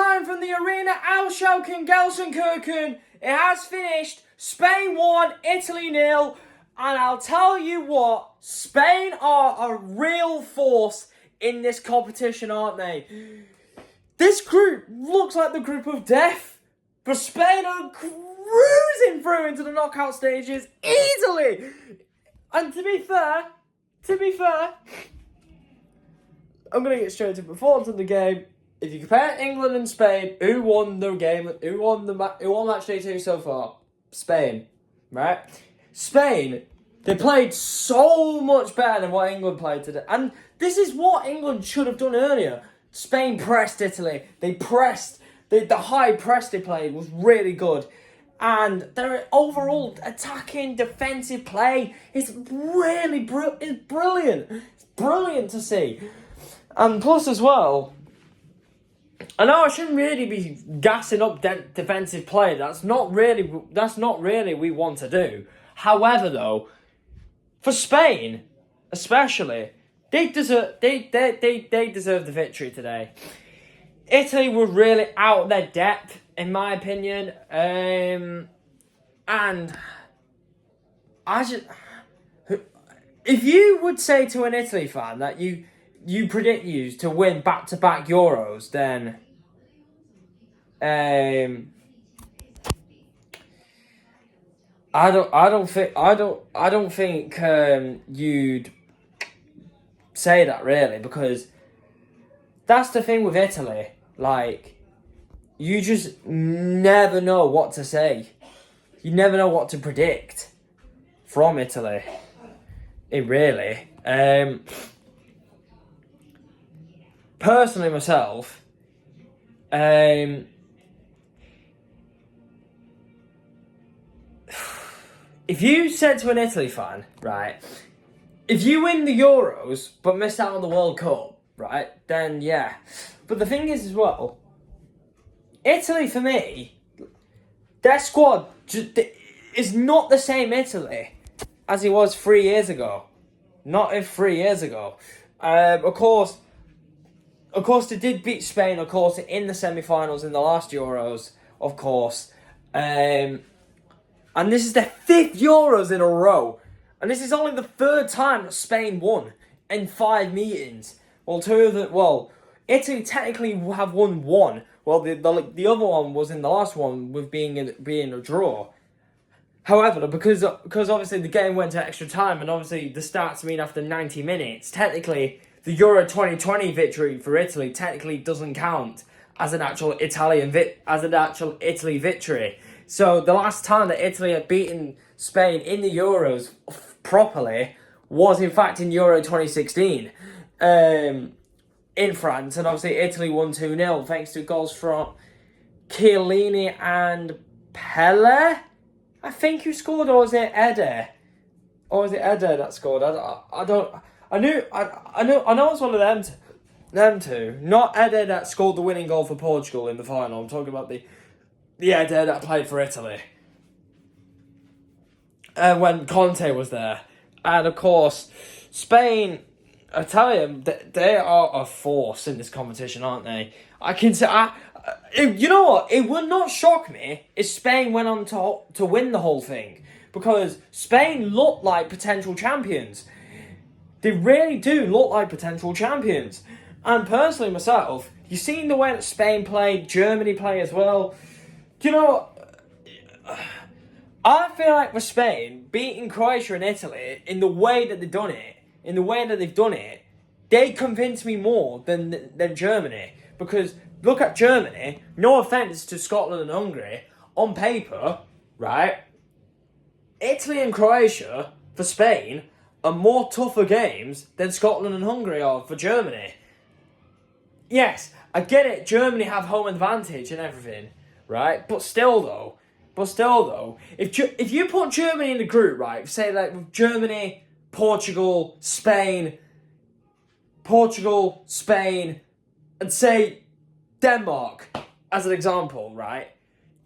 time from the arena Ausschalken Gelsenkirchen. It has finished. Spain 1, Italy 0. And I'll tell you what, Spain are a real force in this competition, aren't they? This group looks like the group of death. But Spain are cruising through into the knockout stages easily. And to be fair, I'm going to get straight to the performance of the game. If you compare England and Spain, who won the game? Who won match day 2 so far? Spain, right? Spain, they played so much better than what England played today. And this is what England should have done earlier. Spain pressed Italy. They pressed. The high press they played was really good. And their overall attacking defensive play is really brilliant. It's brilliant to see. And plus as well, I know I shouldn't really be gassing up defensive play. That's not really we want to do. However, though, for Spain, especially, they deserve the victory today. Italy were really out of their depth, in my opinion, and if you would say to an Italy fan that you predict you to win back-to-back Euros, then I don't think you'd say that really, because that's the thing with Italy. Like, you just never know what to say. You never know what to predict from Italy. It really. Personally, myself, if you said to an Italy fan, right, if you win the Euros but miss out on the World Cup, right, then yeah. But the thing is as well, Italy for me, their squad is not the same Italy as it was 3 years ago. Not in 3 years ago. Of course, they did beat Spain, of course, in the semi-finals in the last Euros, of course. And this is their 5th Euros in a row. And this is only the 3rd time that Spain won in 5 meetings. Italy technically have won 1. Well, the other one was in the last one with being a draw. However, because obviously the game went to extra time, and obviously the stats mean after 90 minutes, technically the Euro 2020 victory for Italy technically doesn't count as an actual Italy victory. So the last time that Italy had beaten Spain in the Euros properly was in fact in Euro 2016 in France, and obviously Italy won 2-0 thanks to goals from Kyillan and Pele. I think who scored, or was it Eder? Or was it Eder that scored? I know it was one of them two. Not Eder that scored the winning goal for Portugal in the final. I'm talking about the Eder that played for Italy. When Conte was there. And of course, Spain, I tell you, they are a force in this competition, aren't they? I can say, you know what? It would not shock me if Spain went on to win the whole thing, because Spain look like potential champions. They really do look like potential champions. And personally, myself, you've seen the way that Spain played, Germany play as well. Do you know what? I feel like for Spain, beating Croatia and Italy in the way that they've done it, they convince me more than Germany. Because look at Germany, no offence to Scotland and Hungary, on paper, right? Italy and Croatia, for Spain, are more tougher games than Scotland and Hungary are for Germany. Yes, I get it, Germany have home advantage and everything, right? But still though, if you put Germany in the group, right, say like with Germany, Portugal, Spain, and say Denmark as an example, right?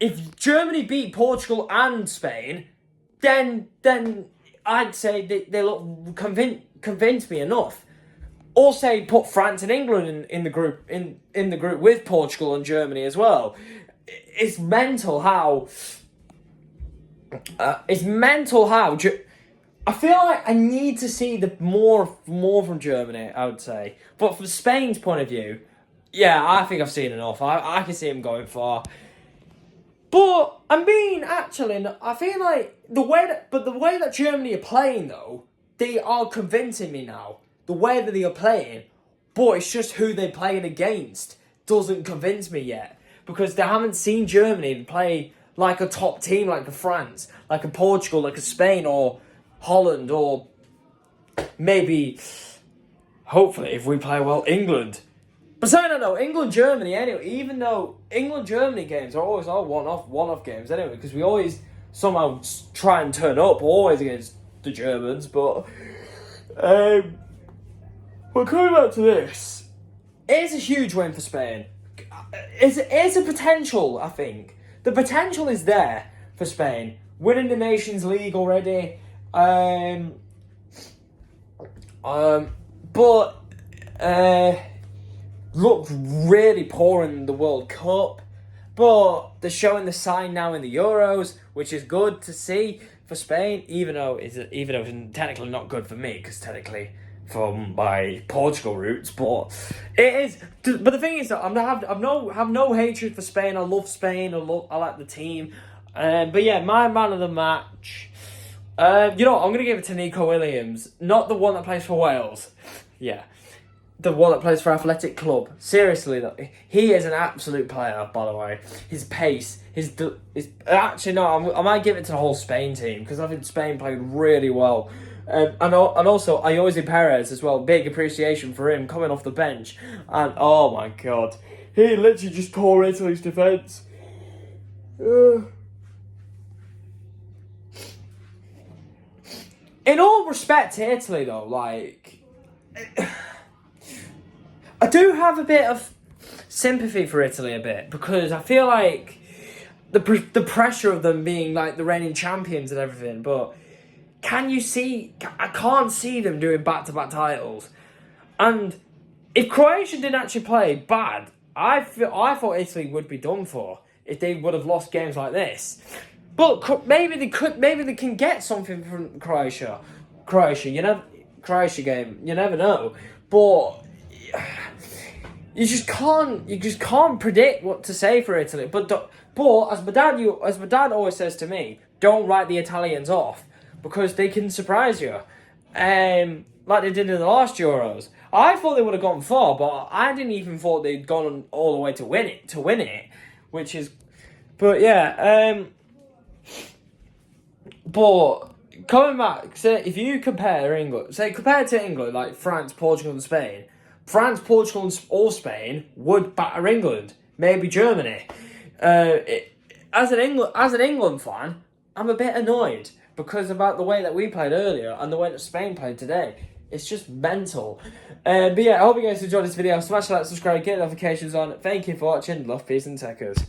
If Germany beat Portugal and Spain, then I'd say they look convince me enough. or say put France and England in the group in the group with Portugal and Germany as well. It's mental how. I feel like I need to see the more from Germany, I would say. But from Spain's point of view, yeah, I think I've seen enough. I can see him going far. But I feel like the way that Germany are playing though, they are convincing me now. The way that they are playing, but it's just who they're playing against doesn't convince me yet. Because they haven't seen Germany play like a top team, like a France, like a Portugal, like a Spain, or Holland, or maybe, hopefully, if we play well, England. But I don't know, England-Germany anyway, even though England-Germany games are always all one-off games anyway, because we always somehow try and turn up, always against the Germans, but coming back to this, it's a huge win for Spain. It's a potential, I think. The potential is there for Spain. Winning the Nations League already. But looked really poor in the World Cup. But they're showing the sign now in the Euros, which is good to see for Spain, even though it's technically not good for me, because technically from my Portugal roots, but it is. But the thing is that have no hatred for Spain. I love Spain. I like the team. But yeah, my man of the match. I'm gonna give it to Nico Williams, not the one that plays for Wales. Yeah, the one that plays for Athletic Club. Seriously, though, he is an absolute player. By the way, his pace, actually no, I might give it to the whole Spain team because I think Spain played really well. And also Ayoze Perez as well. Big appreciation for him coming off the bench. And oh my god, he literally just tore Italy's defence. In all respect to Italy though, like, I do have a bit of sympathy for Italy a bit, because I feel like the pressure of them being like the reigning champions and everything, but I can't see them doing back-to-back titles. And if Croatia didn't actually play bad, I thought Italy would be done for if they would have lost games like this. But maybe they can get something from Croatia. Croatia game, you never know. But you just can't predict what to say for Italy. But as my dad always says to me, don't write the Italians off, because they can surprise you, like they did in the last Euros. I thought they would have gone far, but I didn't even thought they'd gone all the way to win it, which is, but yeah. But coming back, say if you compare to England, like France, Portugal, and Spain, France, Portugal, or Spain would batter England, maybe Germany. As an England fan, I'm a bit annoyed. Because about the way that we played earlier and the way that Spain played today. It's just mental. But yeah, I hope you guys enjoyed this video. Smash the like, subscribe, get notifications on. Thank you for watching. Love, peace, and techers.